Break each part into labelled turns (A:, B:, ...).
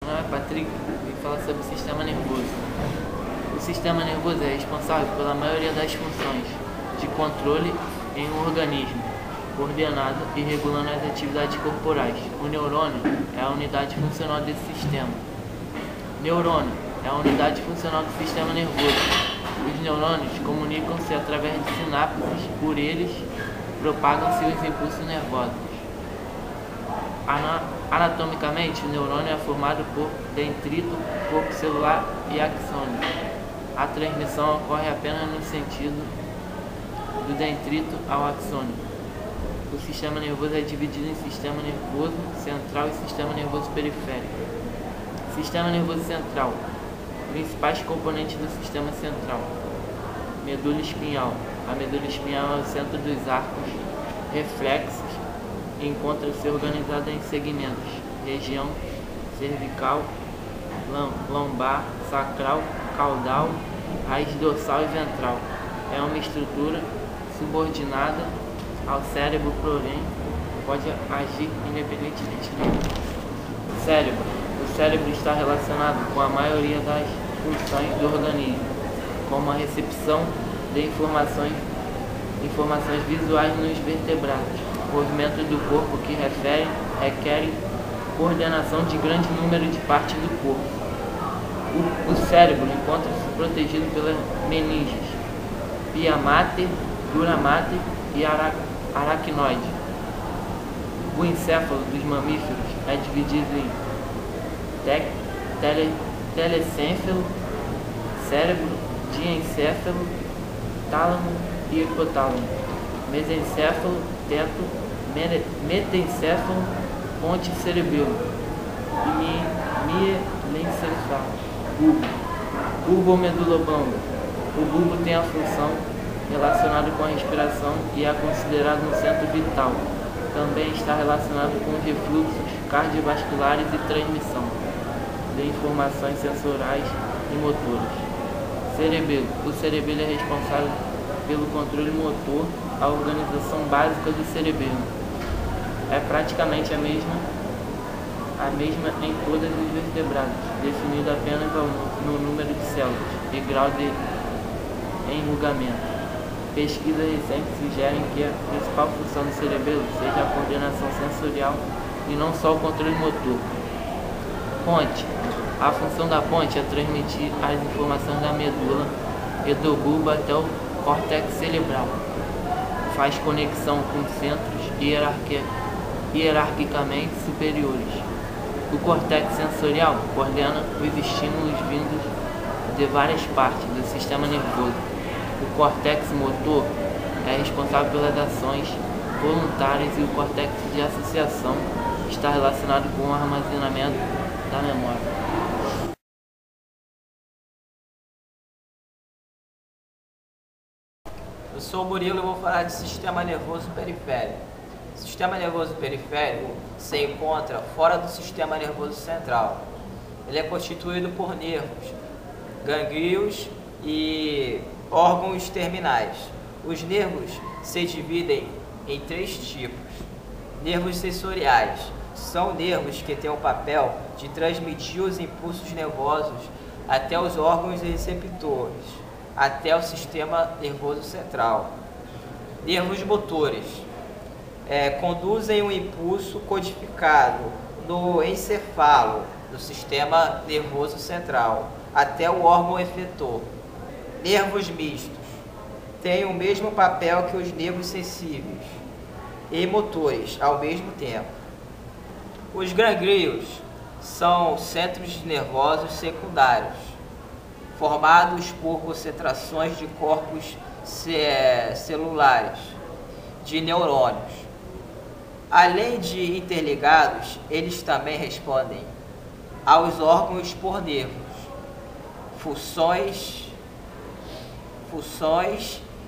A: Meu nome é Patrick e vou falar sobre o sistema nervoso. O sistema nervoso é responsável pela maioria das funções de controle em um organismo, coordenado e regulando as atividades corporais. O neurônio é a unidade funcional desse sistema. Neurônio é a unidade funcional do sistema nervoso. Os neurônios comunicam-se através de sinapses, por eles propagam-se os impulsos nervosos. Anatomicamente, o neurônio é formado por dendrito, corpo celular e axônio. A transmissão ocorre apenas no sentido do dendrito ao axônio. O sistema nervoso é dividido em sistema nervoso central e sistema nervoso periférico. Sistema nervoso central. Principais componentes do sistema central: medula espinhal. A medula espinhal é o centro dos arcos reflexos e encontra-se organizada em segmentos: região cervical, lombar, sacral, caudal, raiz dorsal e ventral. É uma estrutura subordinada ao cérebro, porém pode agir independentemente dele. Cérebro. O cérebro está relacionado com a maioria das funções do organismo, como a recepção de informações visuais nos vertebrados, movimentos do corpo que requerem coordenação de grande número de partes do corpo. O cérebro encontra-se protegido pelas meninges, pia mater, dura mater e aracnoide. O encéfalo dos mamíferos é dividido em telecênfalo, cérebro, diencéfalo, tálamo e hipotálamo, mesencéfalo, teto, metencéfalo, ponte cerebelo e mielencefalo. Bulbo ou medula oblonga. O bulbo tem a função relacionada com a respiração e é considerado um centro vital. Também está relacionado com os refluxos cardiovasculares e transmissão de informações sensoriais e motoras. Cerebelo. O cerebelo é responsável pelo controle motor, a organização básica do cerebelo. É praticamente a mesma em todos os vertebrados, definida apenas no número de células e grau de enrugamento. Pesquisas recentes sugerem que a principal função do cerebelo seja a coordenação sensorial e não só o controle motor. Ponte. A função da ponte é transmitir as informações da medula e do bulbo até o córtex cerebral. Faz conexão com centros hierarquicamente superiores. O córtex sensorial coordena os estímulos vindos de várias partes do sistema nervoso. O córtex motor é responsável pelas ações voluntárias e o córtex de associação está relacionado com o armazenamento da memória.
B: Eu sou o Murilo e vou falar de sistema nervoso periférico. O sistema nervoso periférico se encontra fora do sistema nervoso central. Ele é constituído por nervos, gânglios e órgãos terminais. Os nervos se dividem em 3 tipos. Nervos sensoriais são nervos que têm o papel de transmitir os impulsos nervosos até os órgãos receptores, até o sistema nervoso central. Nervos motores conduzem o impulso codificado no encefalo do sistema nervoso central até o órgão efetor. Nervos mistos têm o mesmo papel que os nervos sensíveis e motores ao mesmo tempo. Os gânglios são centros nervosos secundários, formados por concentrações de corpos celulares de neurônios. Além de interligados, eles também respondem aos órgãos por nervos, funções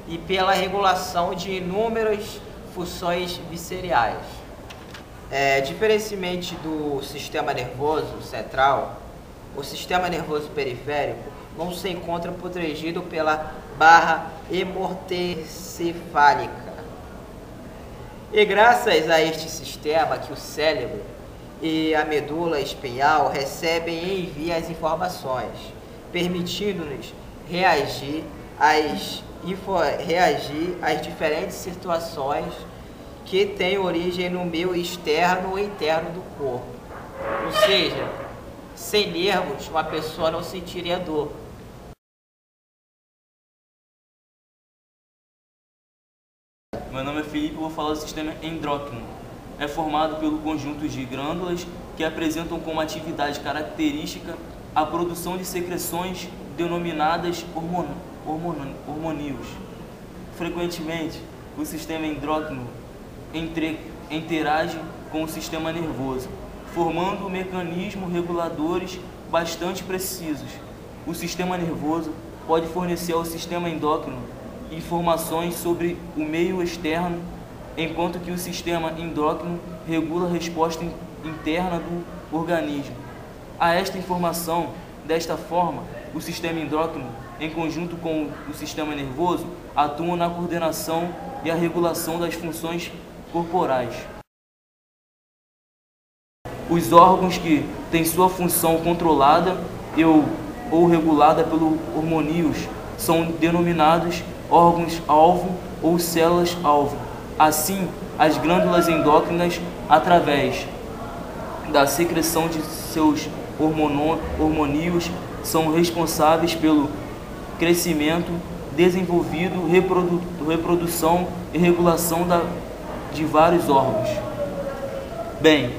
B: e pela regulação de inúmeras funções viscerais. Diferentemente do sistema nervoso central, o sistema nervoso periférico não se encontra protegido pela barra hemortencefálica. E graças a este sistema que o cérebro e a medula espinhal recebem e enviam as informações, permitindo-nos reagir às diferentes situações que têm origem no meio externo ou interno do corpo. Ou seja, sem nervos, uma pessoa não sentiria dor.
C: Meu nome é Felipe e vou falar do sistema endócrino. É formado pelo conjunto de glândulas que apresentam como atividade característica a produção de secreções denominadas hormônios. Frequentemente, o sistema endócrino interage com o sistema nervoso, formando mecanismos reguladores bastante precisos. O sistema nervoso pode fornecer ao sistema endócrino informações sobre o meio externo, enquanto que o sistema endócrino regula a resposta interna do organismo a esta informação. Desta forma, o sistema endócrino, em conjunto com o sistema nervoso, atua na coordenação e a regulação das funções corporais. Os órgãos que têm sua função controlada ou regulada pelo hormônios são denominados órgãos-alvo ou células-alvo. Assim, as glândulas endócrinas, através da secreção de seus hormônios, são responsáveis pelo crescimento, desenvolvimento, reprodução e regulação de vários órgãos, bem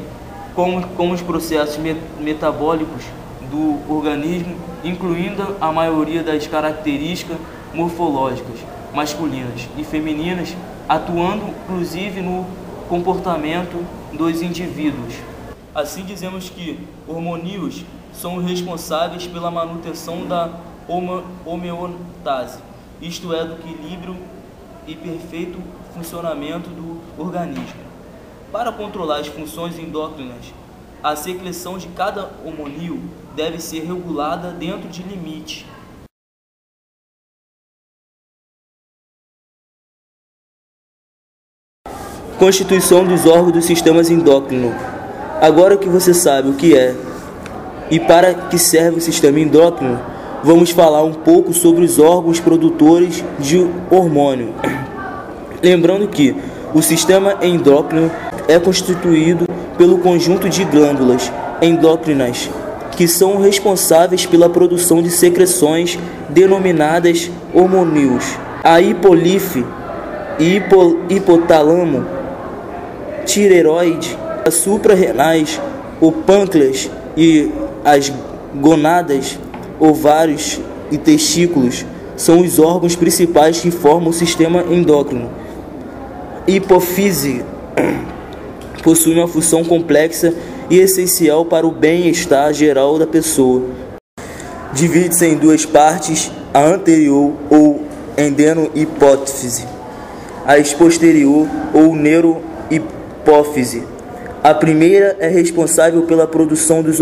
C: como os processos metabólicos do organismo, incluindo a maioria das características morfológicas masculinas e femininas, atuando inclusive no comportamento dos indivíduos. Assim, dizemos que hormônios são responsáveis pela manutenção da homeostase, isto é, do equilíbrio e perfeito funcionamento do organismo. Para controlar as funções endócrinas, a secreção de cada hormônio deve ser regulada dentro de limite. Constituição dos órgãos do sistema endócrino. Agora que você sabe o que é e para que serve o sistema endócrino, vamos falar um pouco sobre os órgãos produtores de hormônio. Lembrando que o sistema endócrino é constituído pelo conjunto de glândulas endócrinas que são responsáveis pela produção de secreções denominadas hormônios. A hipólise, hipotálamo, tireoide, as suprarrenais, o pâncreas e as gônadas, ovários e testículos são os órgãos principais que formam o sistema endócrino. Hipófise possui uma função complexa e essencial para o bem-estar geral da pessoa. Divide-se em duas partes, a anterior ou endeno-hipófise, a posterior ou neurohipófise. A primeira é responsável pela produção dos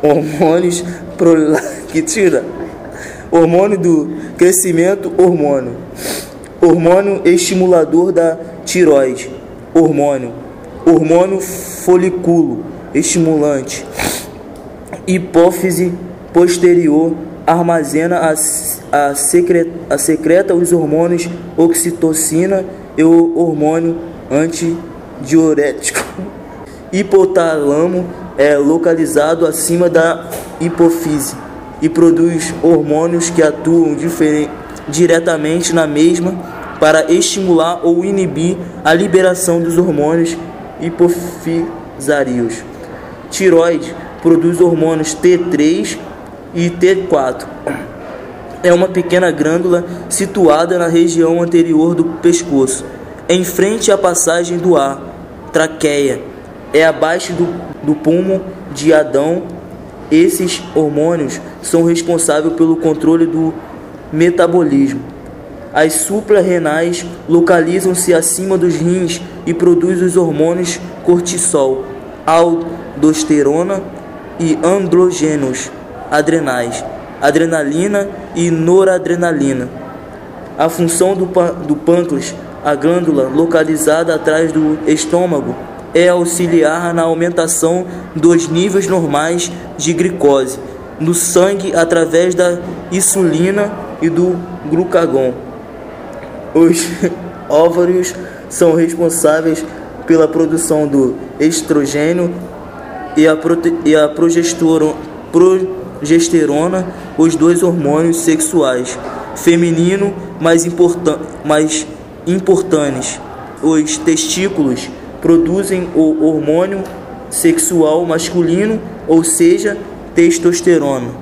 C: hormônios prolactina, hormônio do crescimento, hormônio estimulador da tireoide, hormônio folículo estimulante. Hipófise posterior armazena secreta os hormônios oxitocina e o hormônio antidiurético. Hipotálamo é localizado acima da hipófise e produz hormônios que atuam diretamente na mesma para estimular ou inibir a liberação dos hormônios hipofisários. Tireoide produz hormônios T3 e T4. É uma pequena glândula situada na região anterior do pescoço, em frente à passagem do ar, traqueia. É abaixo do pulmão de Adão. Esses hormônios são responsáveis pelo controle do metabolismo. As suprarrenais localizam-se acima dos rins e produzem os hormônios cortisol, aldosterona e andrógenos adrenais, adrenalina e noradrenalina. A função do pâncreas, a glândula localizada atrás do estômago, é auxiliar na aumentação dos níveis normais de glicose no sangue através da insulina e do glucagon. Os ovários são responsáveis pela produção do estrogênio e a progesterona, os dois hormônios sexuais feminino mais importantes. Os testículos produzem o hormônio sexual masculino, ou seja, testosterona.